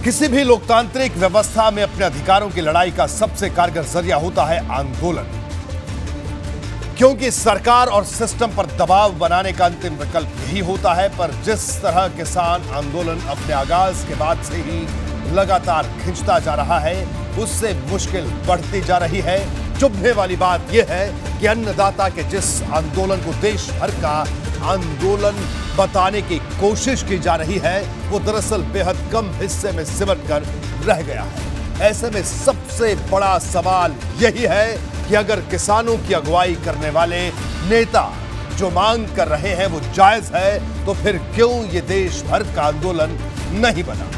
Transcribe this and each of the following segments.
किसी भी लोकतांत्रिक व्यवस्था में अपने अधिकारों की लड़ाई का सबसे कारगर जरिया होता है आंदोलन, क्योंकि सरकार और सिस्टम पर दबाव बनाने का अंतिम विकल्प यही होता है। पर जिस तरह किसान आंदोलन अपने आगाज के बाद से ही लगातार खिंचता जा रहा है, उससे मुश्किल बढ़ती जा रही है। चुभने वाली बात यह है कि अन्नदाता के जिस आंदोलन को देश भर का आंदोलन बताने की कोशिश की जा रही है, वो दरअसल बेहद कम हिस्से में सिमट कर रह गया है। ऐसे में सबसे बड़ा सवाल यही है कि अगर किसानों की अगुवाई करने वाले नेता जो मांग कर रहे हैं वो जायज है, तो फिर क्यों ये देश भर का आंदोलन नहीं बना?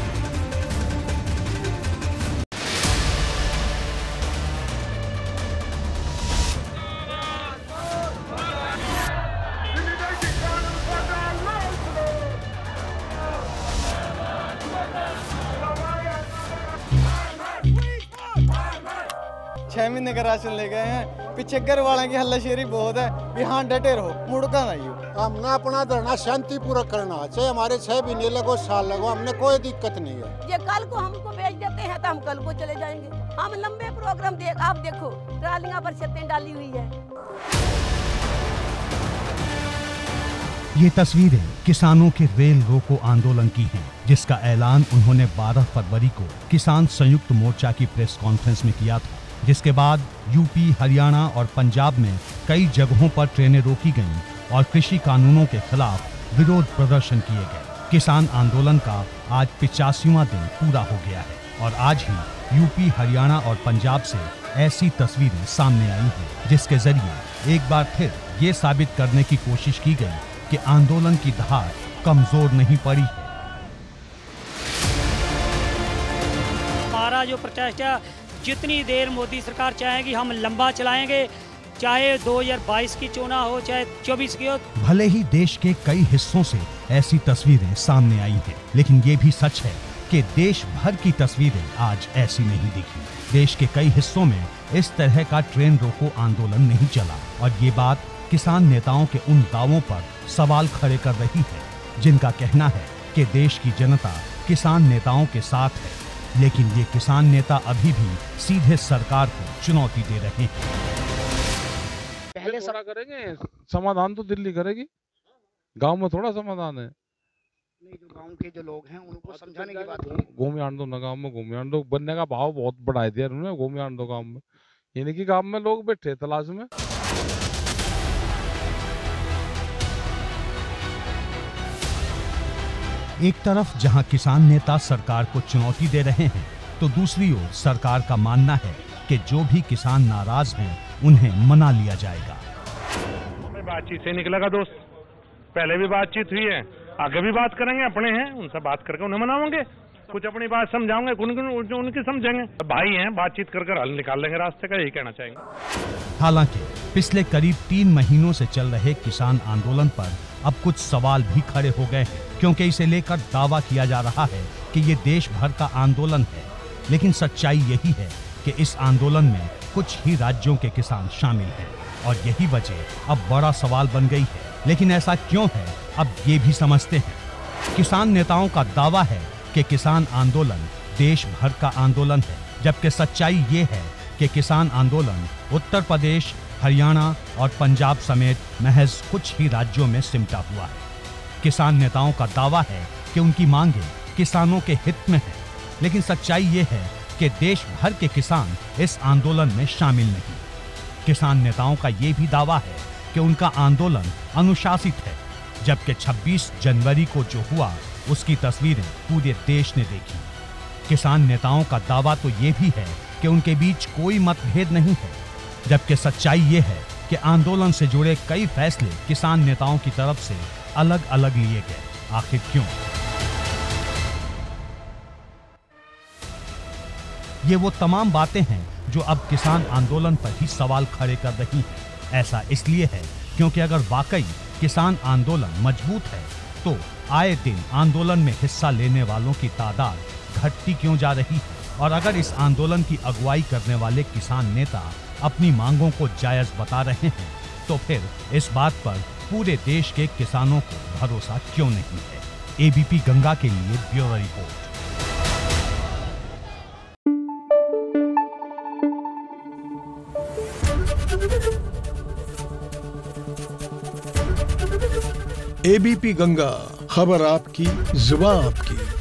छह महीने का राशन ले गए हैं। पीछे घर वाले की हल्लाशेरी बहुत है कि हाँ डटे रहो, मुड़का नहीं हो। हमने अपना धरना शांति पूर्वक करना, चाहे हमारे 6 महीने लगो, साल लगो, हमने कोई दिक्कत नहीं है। ये कल को हमको भेज देते हैं तो हम कल को चले जाएंगे। हम लंबे प्रोग्राम आप देखो, ट्रालियां पर छतें डाली हुई है। ये तस्वीरें किसानों के रेल रोको आंदोलन की हैं, जिसका ऐलान उन्होंने 12 फरवरी को किसान संयुक्त मोर्चा की प्रेस कॉन्फ्रेंस में किया था, जिसके बाद यूपी, हरियाणा और पंजाब में कई जगहों पर ट्रेनें रोकी गईं और कृषि कानूनों के खिलाफ विरोध प्रदर्शन किए गए। किसान आंदोलन का आज 85वां दिन पूरा हो गया है और आज ही यूपी, हरियाणा और पंजाब से ऐसी तस्वीरें सामने आई हैं, जिसके जरिए एक बार फिर ये साबित करने की कोशिश की गई कि आंदोलन की धार कमजोर नहीं पड़ी है। हमारा जो प्रोटेस्ट है, जितनी देर मोदी सरकार चाहेगी हम लंबा चलाएंगे, चाहे 2022 की चुनाव हो, चाहे 24 की हो। भले ही देश के कई हिस्सों से ऐसी तस्वीरें सामने आई हैं, लेकिन ये भी सच है कि देश भर की तस्वीरें आज ऐसी नहीं दिखी। देश के कई हिस्सों में इस तरह का ट्रेन रोको आंदोलन नहीं चला और ये बात किसान नेताओं के उन दावों पर सवाल खड़े कर रही है, जिनका कहना है कि देश की जनता किसान नेताओं के साथ है, लेकिन ये किसान नेता अभी भी सीधे सरकार को चुनौती दे रहे हैं। पहले थोड़ा करेंगे समाधान तो दिल्ली करेगी, गांव में थोड़ा समाधान है। नहीं, जो गांव के जो लोग हैं उनको समझाने की बात है। घूमियान दो ना, गाँव में घूमियान दो। बनने का भाव बहुत बढ़ाई दिया उन्होंने, घूमियान दो गाँव में। यानी कि गाँव में लोग बैठे तलाश में। एक तरफ जहां किसान नेता सरकार को चुनौती दे रहे हैं, तो दूसरी ओर सरकार का मानना है कि जो भी किसान नाराज हैं, उन्हें मना लिया जाएगा। बातचीत से निकलेगा दोस्त, पहले भी बातचीत हुई है, आगे भी बात करेंगे, अपने हैं, उनसे बात करके उन्हें मनाएंगे, कुछ अपनी बात समझाएंगे, उनकी समझेंगे। भाई हैं, बातचीत कर हल निकाल लेंगे रास्ते का, यही कहना चाहेंगे। हालांकि पिछले करीब 3 महीनों से चल रहे किसान आंदोलन पर अब कुछ सवाल भी खड़े हो गए हैं, क्योंकि इसे लेकर दावा किया जा रहा है कि ये देश भर का आंदोलन है, लेकिन सच्चाई यही है कि इस आंदोलन में कुछ ही राज्यों के किसान शामिल हैं और यही वजह अब बड़ा सवाल बन गई है। लेकिन ऐसा क्यों है, अब ये भी समझते हैं। किसान नेताओं का दावा है कि किसान आंदोलन देश भर का आंदोलन है, जबकि सच्चाई ये है कि किसान आंदोलन उत्तर प्रदेश, हरियाणा और पंजाब समेत महज कुछ ही राज्यों में सिमटा हुआ है। किसान नेताओं का दावा है कि उनकी मांगें किसानों के हित में हैं, लेकिन सच्चाई ये है कि देश भर के किसान इस आंदोलन में शामिल नहीं। किसान नेताओं का ये भी दावा है कि उनका आंदोलन अनुशासित है, जबकि 26 जनवरी को जो हुआ उसकी तस्वीरें पूरे देश ने देखी। किसान नेताओं का दावा तो ये भी है कि उनके बीच कोई मतभेद नहीं है, जबकि सच्चाई ये है कि आंदोलन से जुड़े कई फैसले किसान नेताओं की तरफ से अलग अलग लिए गए। आखिर क्यों? ये वो तमाम बातें हैं जो अब किसान आंदोलन पर ही सवाल खड़े कर रही हैं। ऐसा इसलिए है क्योंकि अगर वाकई किसान आंदोलन मजबूत है, तो आए दिन आंदोलन में हिस्सा लेने वालों की तादाद घटती क्यों जा रही है? और अगर इस आंदोलन की अगुवाई करने वाले किसान नेता अपनी मांगों को जायज बता रहे हैं, तो फिर इस बात पर पूरे देश के किसानों को भरोसा क्यों नहीं है? एबीपी गंगा के लिए ब्यूरो रिपोर्ट। एबीपी गंगा, खबर आपकी, जुबान आपकी।